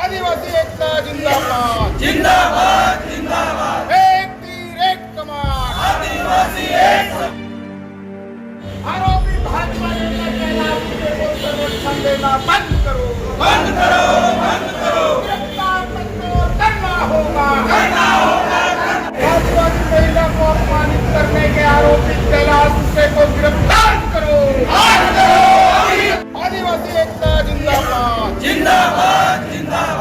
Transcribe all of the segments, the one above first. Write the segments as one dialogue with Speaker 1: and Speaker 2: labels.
Speaker 1: आदिवासी एकता जिंदाबाद
Speaker 2: जिंदाबाद जिंदाबाद।
Speaker 1: एक तीर एक कमान
Speaker 2: आदिवासी एक
Speaker 1: आरोपी भाजपा नेता कैलाश विजय को संरक्षण देना बंद करो
Speaker 2: बंद करो बंद करो।
Speaker 1: गिरफ्तार मंजूर करना होगा
Speaker 2: करना होगा।
Speaker 1: आदिवासी महिला को अपमानित करने के आरोपी कैलाश विजय को गिरफ्तार करो
Speaker 2: आज करो अभी।
Speaker 1: आदिवासी एकता जिंदाबाद
Speaker 2: जिंदाबाद जिंदाबाद।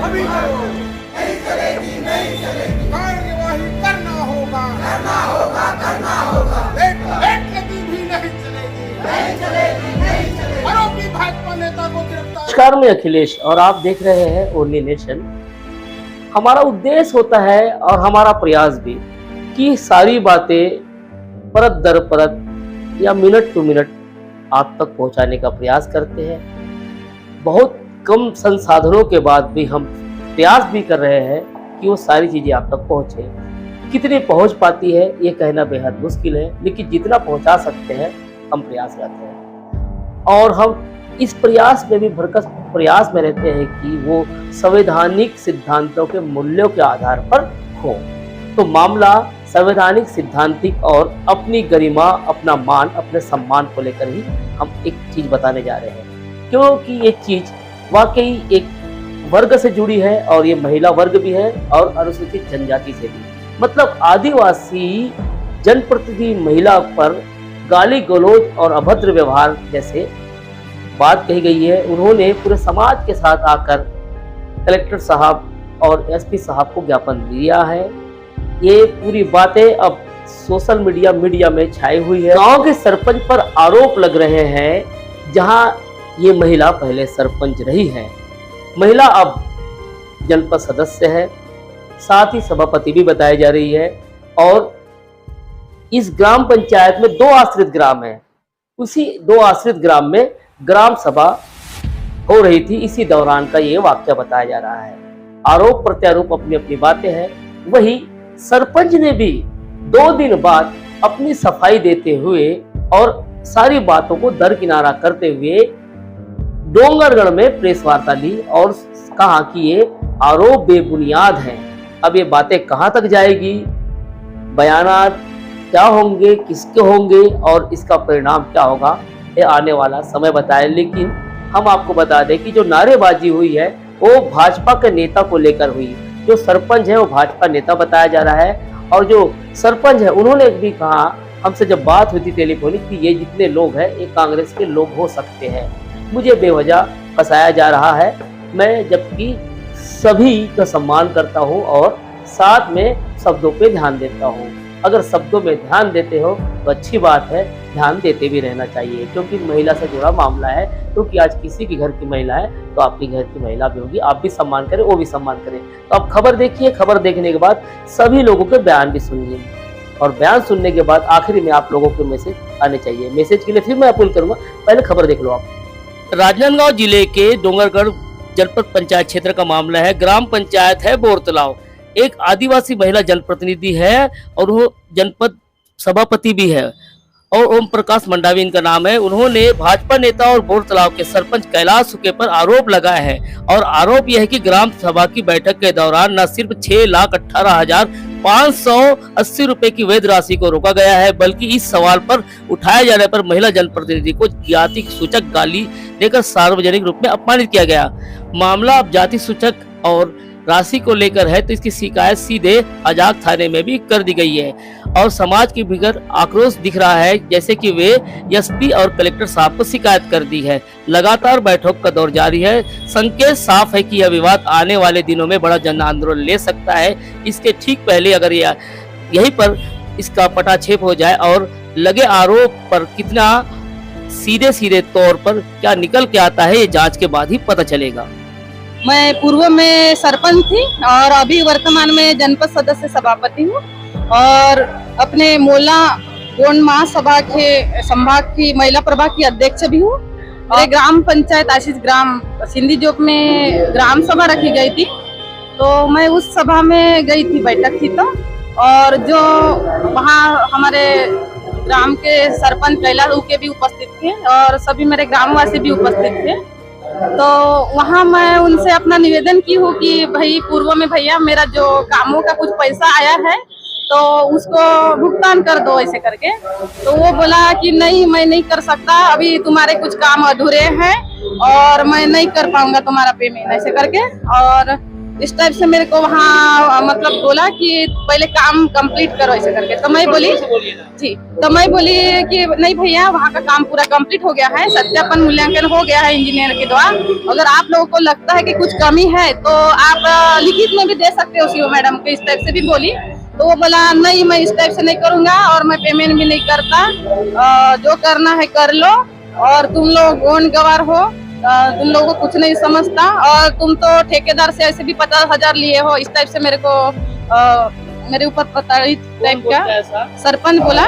Speaker 1: अभी करो
Speaker 2: नहीं चलेगी नहीं चलेगी।
Speaker 1: कार्यवाही करना होगा
Speaker 2: करना होगा करना होगा।
Speaker 1: एक गति भी नहीं चलेगी
Speaker 2: नहीं चलेगी नहीं चलेगी।
Speaker 1: आरोपी भाजपा नेता को गिरफ्तार।
Speaker 3: नमस्कार, मैं अखिलेश और आप देख रहे हैं ओनली नेशन। हमारा उद्देश्य होता है और हमारा प्रयास भी कि सारी बातें परत दर परत या मिनट टू मिनट आप तक पहुंचाने का प्रयास करते हैं। बहुत कम संसाधनों के बाद भी हम प्रयास भी कर रहे हैं कि वो सारी चीजें आप तक पहुंचे। कितनी पहुंच पाती है ये कहना बेहद मुश्किल है, लेकिन जितना पहुंचा सकते हैं हम प्रयास करते हैं। और हम इस प्रयास में भी भरकस प्रयास में रहते हैं कि वो संवैधानिक सिद्धांतों के मूल्यों के आधार पर हो। तो मामला संवैधानिक सिद्धांतिक और अपनी गरिमा, अपना मान, अपने सम्मान को लेकर ही हम एक चीज बताने जा रहे हैं, क्योंकि ये चीज वाकई एक वर्ग से जुड़ी है और ये महिला वर्ग भी है और अनुसूचित जनजाति से भी। मतलब आदिवासी जनप्रतिनिधि महिला पर गाली गलौज और अभद्र व्यवहार जैसे बात कही गई है। उन्होंने पूरे समाज के साथ आकर कलेक्टर साहब और एसपी साहब को ज्ञापन दिया है। ये पूरी बातें अब सोशल मीडिया में छाई हुई है। गांव के सरपंच पर आरोप लग रहे हैं, जहां ये महिला पहले सरपंच रही है। महिला अब जनपद सदस्य है, साथ ही सभापति भी बताई जा रही है। और इस ग्राम पंचायत में 2 आश्रित ग्राम है। उसी 2 आश्रित ग्राम में ग्राम सभा हो रही थी। इसी दौरान का ये वाक्य बताया जा रहा है। आरोप प्रत्यारोप अपनी अपनी बातें हैं। वही सरपंच ने भी 2 दिन बाद अपनी सफाई देते हुए और सारी बातों को दरकिनारा करते हुए डोंगरगढ़ में प्रेस वार्ता ली और कहा कि ये आरोप बेबुनियाद हैं। अब ये बातें कहां तक जाएगी, बयानात क्या होंगे, किसके होंगे और इसका परिणाम क्या होगा, ये आने वाला समय बताए। लेकिन हम आपको बता दें कि जो नारेबाजी हुई है वो भाजपा के नेता को लेकर हुई। जो सरपंच है वो भाजपा नेता बताया जा रहा है और जो सरपंच है उन्होंने भी कहा हमसे जब बात हुई थी टेलीफोनिक कि ये जितने लोग हैं ये कांग्रेस के लोग हो सकते हैं। मुझे बेवजह फंसाया जा रहा है। मैं जबकि सभी का सम्मान करता हूं और साथ में शब्दों पे ध्यान देता हूं। अगर शब्दों में ध्यान देते हो तो अच्छी बात है, ध्यान देते भी रहना चाहिए, क्योंकि महिला से जुड़ा मामला है। क्योंकि आज किसी के घर की महिला है तो आपके घर की महिला भी होगी, आप भी सम्मान करें, वो भी सम्मान करें। तो आप खबर देखिए, खबर देखने के बाद सभी लोगों के बयान भी सुनिए और बयान सुनने के बाद आखिरी में आप लोगों के मैसेज आने चाहिए। मैसेज के लिए फिर मैं अपील करूंगा, पहले खबर देख लो आप। राजनांदगांव जिले के डोंगरगढ़ जनपद पंचायत क्षेत्र का मामला है। ग्राम पंचायत है बोरतलाव। एक आदिवासी महिला जनप्रतिनिधि है और वो जनपद सभापति भी है और ओम प्रकाश मंडावी इनका नाम है। उन्होंने भाजपा नेता और बोरतलाव के सरपंच कैलाश सुके पर आरोप लगाया है और आरोप यह है कि ग्राम सभा की बैठक के दौरान न सिर्फ 6,18,580 रुपए की वैध राशि को रोका गया है, बल्कि इस सवाल पर उठाए जाने पर महिला जनप्रतिनिधि को जाति सूचक गाली देकर सार्वजनिक रूप में अपमानित किया गया। मामला अब जाति सूचक और राशि को लेकर है, तो इसकी शिकायत सीधे अजाक थाने में भी कर दी गई है और समाज की भीतर आक्रोश दिख रहा है, जैसे कि वे एसपी और कलेक्टर साहब को शिकायत कर दी है। लगातार बैठक का दौर जारी है। संकेत साफ है कि यह विवाद आने वाले दिनों में बड़ा जन आंदोलन ले सकता है। इसके ठीक पहले अगर यहीं पर इसका पटाक्षेप हो जाए और लगे आरोप पर कितना सीधे तौर पर क्या निकल के आता है, ये जांच के बाद ही पता चलेगा।
Speaker 4: मैं पूर्व में सरपंच थी और अभी वर्तमान में जनपद सदस्य सभापति हूँ और अपने मोला गोंड महासभा के संभाग की महिला प्रभाग की अध्यक्ष भी हूँ। और ग्राम पंचायत आशीष ग्राम सिंधी चौक में ग्राम सभा रखी गई थी, तो मैं उस सभा में गई थी, बैठक थी तो। और जो वहाँ हमारे ग्राम के सरपंच कैलाश उके भी उपस्थित थे और सभी मेरे ग्रामवासी भी उपस्थित थे। तो वहाँ मैं उनसे अपना निवेदन की हूँ कि भाई पूर्व में भैया मेरा जो कामों का कुछ पैसा आया है तो उसको भुगतान कर दो ऐसे करके। तो वो बोला कि नहीं मैं नहीं कर सकता, अभी तुम्हारे कुछ काम अधूरे हैं और मैं नहीं कर पाऊंगा तुम्हारा पेमेंट ऐसे करके। और इस टाइप से मेरे को वहाँ मतलब बोला कि पहले काम कंप्लीट करो ऐसे करके। तो मैं बोली जी, तो मैं बोली कि नहीं भैया वहाँ का काम पूरा कंप्लीट हो गया है, सत्यापन मूल्यांकन हो गया है इंजीनियर के द्वारा। अगर आप लोगों को लगता है कि कुछ कमी है तो आप लिखित में भी दे सकते हो सीओ मैडम को, इस टाइप से भी बोली। तो वो बोला नहीं मैं इस टाइप से नहीं करूंगा और मैं पेमेंट भी नहीं करता, जो करना है कर लो और तुम लोग गौन गवार हो, तुम लोगों को कुछ नहीं समझता और तुम तो ठेकेदार से ऐसे भी 50,000 लिए हो। इस टाइप से मेरे को मेरे ऊपर प्रताड़ित टाइप का सरपंच बोला।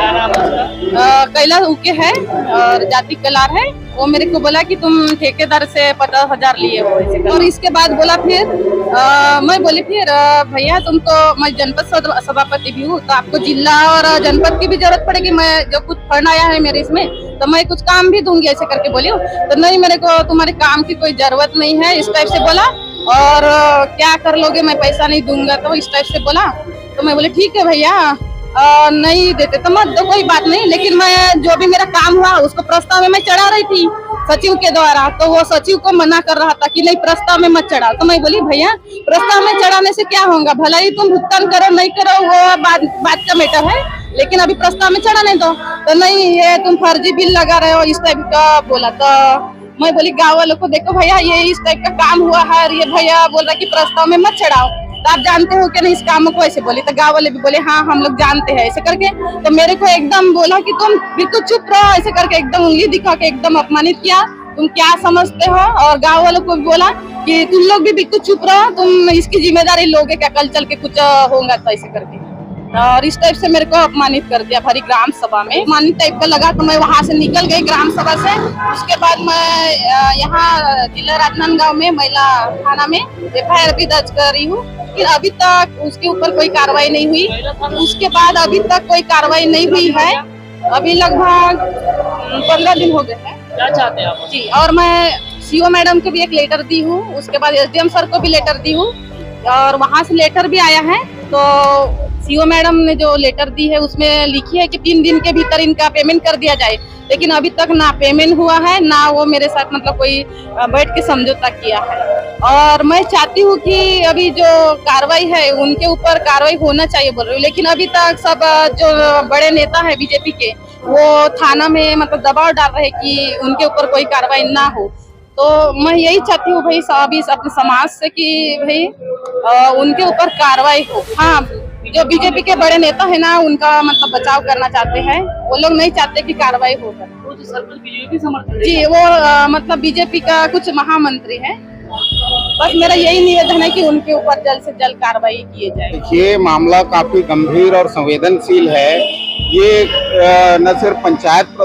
Speaker 4: कैलाश उके है और जाति कलार है, वो मेरे को बोला कि तुम ठेकेदार से 50,000 लिए हो ऐसे। और इसके बाद बोला फिर मैं बोली फिर भैया तुमको मैं जनपद सभापति भी हूँ तो आपको जिला और जनपद की भी जरूरत पड़ेगी, मैं जो कुछ फंड आया है मेरे इसमें तो मैं कुछ काम भी दूंगी ऐसे करके बोली। तो नहीं मेरे को तुम्हारे काम की कोई जरूरत नहीं है इस टाइप से बोला। और क्या कर लोगे, मैं पैसा नहीं दूंगा, तो इस टाइप से बोला। तो मैं बोले ठीक है भैया नहीं देते तो मत दो, कोई बात नहीं, लेकिन मैं जो भी मेरा काम हुआ उसको प्रस्ताव में मैं चढ़ा रही थी सचिव के द्वारा। तो वो सचिव को मना कर रहा था कि नहीं प्रस्ताव में मत चढ़ाओ। तो मैं बोली भैया प्रस्ताव में चढ़ाने से क्या होगा, भला ही तुम भुगतान करो नहीं करो वो बात का मैटर है, लेकिन अभी प्रस्ताव में चढ़ाने दो। तो नहीं ये तुम फर्जी बिल लगा रहे हो इस टाइप का बोला। तो मैं बोली गाँव वालों को देखो भैया ये इस टाइप का काम हुआ है और ये भैया बोल रहा कि प्रस्ताव में मत चढ़ाओ, तो आप जानते हो कि नहीं इस काम को ऐसे बोली। तो गाँव वाले भी बोले हाँ हम लोग जानते हैं ऐसे करके। तो मेरे को एकदम बोला कि तुम बिल्कुल चुप रहो ऐसे करके, एकदम उंगली दिखा के एकदम अपमानित किया, तुम क्या समझते हो। और गाँव वालों को भी बोला कि तुम लोग भी बिल्कुल चुप रहो, तुम इसकी जिम्मेदारी लोगे क्या, कल चल के कुछ होगा तो ऐसे करके। और इस टाइप से मेरे को अपमानित कर दिया भरी ग्राम सभा में। अपमानित टाइप का लगा तो मैं वहाँ से निकल गई ग्राम सभा से। उसके बाद मैं यहाँ जिला राजनांदगांव में महिला थाना में FIR भी दर्ज कर रही हूँ, लेकिन अभी तक उसके ऊपर कोई कार्रवाई नहीं हुई। उसके बाद अभी तक कोई कार्रवाई नहीं हुई है, अभी लगभग 15 दिन हो गए हैं।
Speaker 3: क्या चाहते हैं आप?
Speaker 4: जी, और मैं CO मैडम को भी एक लेटर दी हूँ, उसके बाद SDM सर को भी लेटर दी हूँ और वहाँ से लेटर भी आया है। तो CO मैडम ने जो लेटर दी है उसमें लिखी है कि 3 दिन के भीतर इनका पेमेंट कर दिया जाए, लेकिन अभी तक ना पेमेंट हुआ है ना वो मेरे साथ मतलब कोई बैठ के समझौता किया है। और मैं चाहती हूँ कि अभी जो कार्रवाई है उनके ऊपर कार्रवाई होना चाहिए बोल रही हूँ, लेकिन अभी तक सब जो बड़े नेता है बीजेपी के वो थाना में मतलब दबाव डाल रहे कि उनके ऊपर कोई कार्रवाई ना हो। तो मैं यही चाहती हूँ भाई अभी अपने समाज से कि भाई उनके ऊपर कार्रवाई हो। हाँ, जो बीजेपी के बड़े नेता है ना उनका मतलब बचाव करना चाहते हैं, वो लोग नहीं चाहते कि कार्रवाई हो।
Speaker 3: वो जो सरपंच बीजेपी समर्थन
Speaker 4: जी वो मतलब बीजेपी का कुछ महामंत्री है। बस मेरा यही निवेदन है कि उनके ऊपर जल्द से जल्द कार्रवाई किए जाए।
Speaker 1: ये मामला काफी गंभीर और संवेदनशील है। ये न सिर्फ पंचायत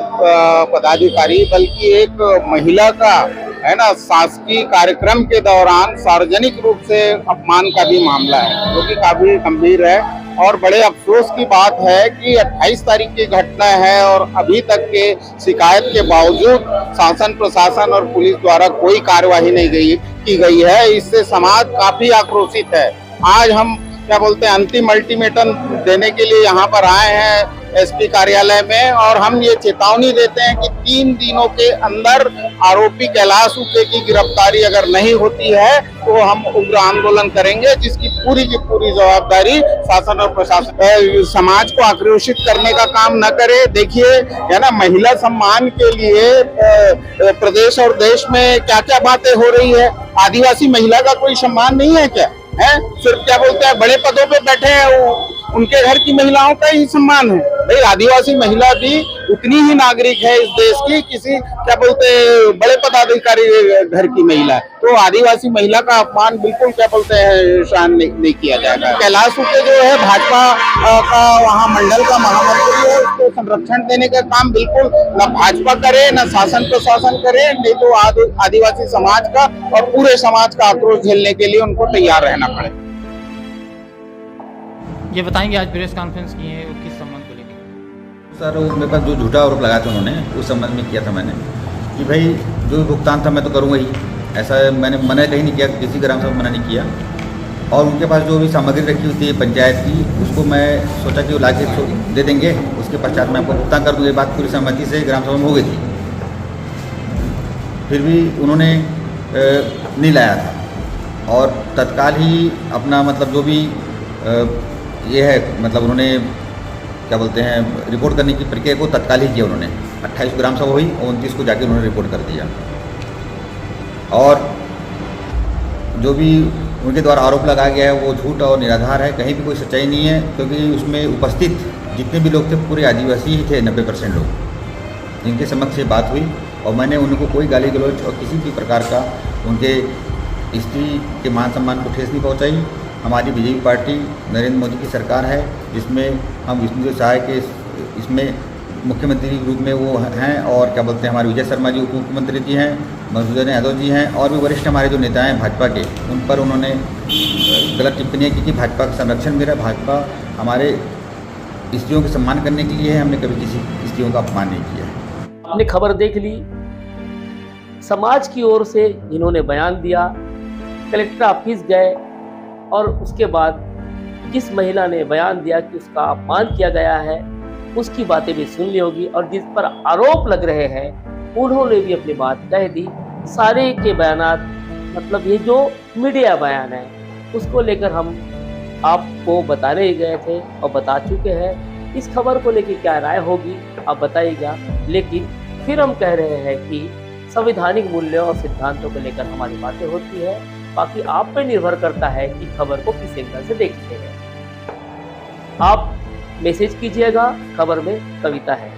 Speaker 1: पदाधिकारी बल्कि एक महिला का है ना शासकीय कार्यक्रम के दौरान सार्वजनिक रूप से अपमान का भी मामला है, जो कि काफी गंभीर है। और बड़े अफसोस की बात है कि 28 तारीख की घटना है और अभी तक के शिकायत के बावजूद शासन प्रशासन और पुलिस द्वारा कोई कार्यवाही नहीं की गई है। इससे समाज काफी आक्रोशित है। आज हम क्या बोलते हैं अंतिम अल्टीमेटम देने के लिए यहाँ पर आए हैं SP कार्यालय में, और हम ये चेतावनी देते हैं कि 3 दिनों के अंदर आरोपी कैलाश उके की गिरफ्तारी अगर नहीं होती है तो हम उग्र आंदोलन करेंगे, जिसकी पूरी की पूरी जवाबदारी शासन और प्रशासन समाज को आक्रोशित करने का काम न करे। देखिए है ना, महिला सम्मान के लिए प्रदेश और देश में क्या क्या बातें हो रही है। आदिवासी महिला का कोई सम्मान नहीं है क्या है? सिर्फ क्या बोलते हैं बड़े पदों पे बैठे हैं उनके घर की महिलाओं का ही सम्मान है। भाई आदिवासी महिला भी उतनी ही नागरिक है इस देश की किसी क्या बोलते बड़े पदाधिकारी घर की महिला। तो आदिवासी महिला का अपमान बिल्कुल क्या बोलते हैं शान नहीं किया जाएगा। कैलाश उके जो है भाजपा का वहाँ मंडल का महामंत्री है, उसको संरक्षण देने का काम बिल्कुल न भाजपा करे न शासन प्रशासन करे, नहीं तो आदिवासी समाज का और पूरे समाज का आक्रोश झेलने के लिए उनको तैयार रहना पड़े।
Speaker 5: ये बताएंगे आज प्रेस कॉन्फ्रेंस की है किस संबंध को लेकर?
Speaker 6: सर वो मेरे पास जो झूठा आरोप लगाया था उन्होंने उस संबंध में किया था मैंने कि भाई जो भुगतान था मैं तो करूँगा ही, ऐसा मैंने कहीं नहीं किया, किसी ग्राम सभा में मना नहीं किया। और उनके पास जो भी सामग्री रखी हुई थी पंचायत की, उसको मैं सोचा कि वो लाके दे देंगे, उसके पश्चात मैं आपको भुगतान कर दूँगा। ये बात पूरी सहमति से ग्राम सभा में हो गई थी, फिर भी उन्होंने नहीं लाया था। और तत्काल ही अपना मतलब जो भी ये है, मतलब उन्होंने क्या बोलते हैं, रिपोर्ट करने की प्रक्रिया को तत्काल ही किया उन्होंने। 28 ग्राम सभा हुई और 29 को जाके उन्होंने रिपोर्ट कर दिया। और जो भी उनके द्वारा आरोप लगाया गया है वो झूठ और निराधार है, कहीं भी कोई सच्चाई नहीं है। क्योंकि उसमें उपस्थित जितने भी लोग थे पूरे आदिवासी ही थे, 90% लोग, जिनके समक्ष ये बात हुई। और मैंने उनको कोई गाली गलौज और किसी भी प्रकार का उनके स्त्री के मान सम्मान को ठेस नहीं पहुंचाई। हमारी बीजेपी पार्टी नरेंद्र मोदी की सरकार है, जिसमें हम विष्णुदेव सहाय के इसमें मुख्यमंत्री के रूप में वो हैं। और क्या बोलते हैं, हमारे विजय शर्मा जी उप मुख्यमंत्री जी हैं, मधुसूदन यादव जी हैं, और भी वरिष्ठ हमारे जो नेता हैं भाजपा के, उन पर उन्होंने गलत टिप्पणियाँ की कि भाजपा का संरक्षण मेरा, भाजपा हमारे स्त्रियों के सम्मान करने के लिए है, हमने कभी किसी स्त्रियों का अपमान नहीं किया है।
Speaker 3: आपने खबर देख ली, समाज की ओर से इन्होंने बयान दिया, कलेक्टर ऑफिस गए और उसके बाद जिस महिला ने बयान दिया कि उसका अपमान किया गया है, उसकी बातें भी सुन ली होगी। और जिस पर आरोप लग रहे हैं उन्होंने भी अपनी बात कह दी। सारे के बयानात, मतलब ये जो मीडिया बयान है उसको लेकर हम आपको बताने ही गए थे और बता चुके हैं। इस खबर को लेकर क्या राय होगी आप बताइएगा। लेकिन फिर हम कह रहे हैं कि संवैधानिक मूल्यों और सिद्धांतों को लेकर हमारी बातें होती है, बाकी आप पे निर्भर करता है कि खबर को किस एंगल से देखते हैं। आप मैसेज कीजिएगा, खबर में कविता है।